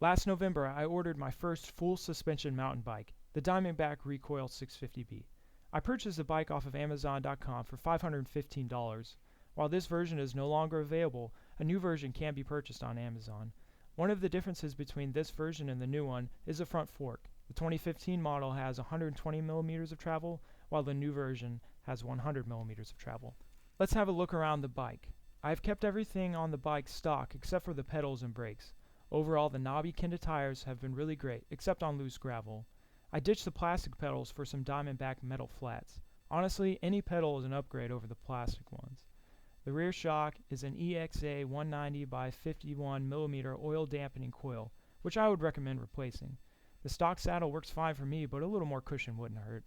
Last November, I ordered my first full suspension mountain bike, the Diamondback Recoil 650B. I purchased the bike off of Amazon.com for $515. While this version is no longer available, a new version can be purchased on Amazon. One of the differences between this version and the new one is the front fork. The 2015 model has 120 millimeters of travel, while the new version has 100 millimeters of travel. Let's have a look around the bike. I've kept everything on the bike stock except for the pedals and brakes. Overall, the knobby Kenda tires have been really great, except on loose gravel. I ditched the plastic pedals for some Diamondback metal flats. Honestly, any pedal is an upgrade over the plastic ones. The rear shock is an EXA 190 by 51 millimeter oil dampening coil, which I would recommend replacing. The stock saddle works fine for me, but a little more cushion wouldn't hurt.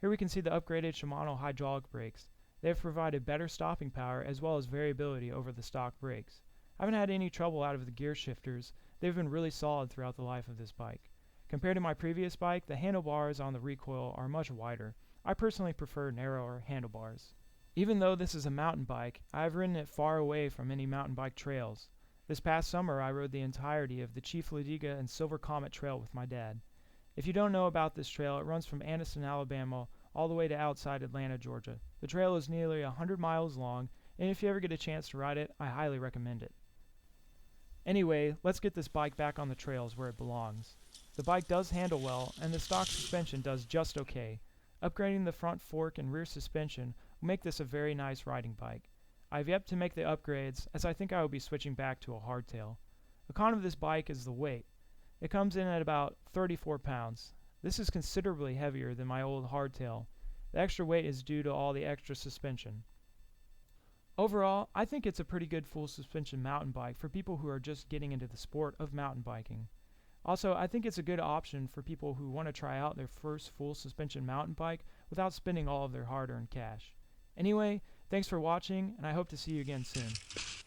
Here we can see the upgraded Shimano hydraulic brakes. They have provided better stopping power as well as variability over the stock brakes. I haven't had any trouble out of the gear shifters. They've been really solid throughout the life of this bike. Compared to my previous bike, the handlebars on the Recoil are much wider. I personally prefer narrower handlebars. Even though this is a mountain bike, I have ridden it far away from any mountain bike trails. This past summer, I rode the entirety of the Chief Ladiga and Silver Comet Trail with my dad. If you don't know about this trail, it runs from Anniston, Alabama, all the way to outside Atlanta, Georgia. The trail is nearly 100 miles long, and if you ever get a chance to ride it, I highly recommend it. Anyway, let's get this bike back on the trails where it belongs. The bike does handle well, and the stock suspension does just okay. Upgrading the front fork and rear suspension will make this a very nice riding bike. I have yet to make the upgrades, as I think I will be switching back to a hardtail. The con of this bike is the weight. It comes in at about 34 pounds. This is considerably heavier than my old hardtail. The extra weight is due to all the extra suspension. Overall, I think it's a pretty good full suspension mountain bike for people who are just getting into the sport of mountain biking. Also, I think it's a good option for people who want to try out their first full suspension mountain bike without spending all of their hard-earned cash. Anyway, thanks for watching, and I hope to see you again soon.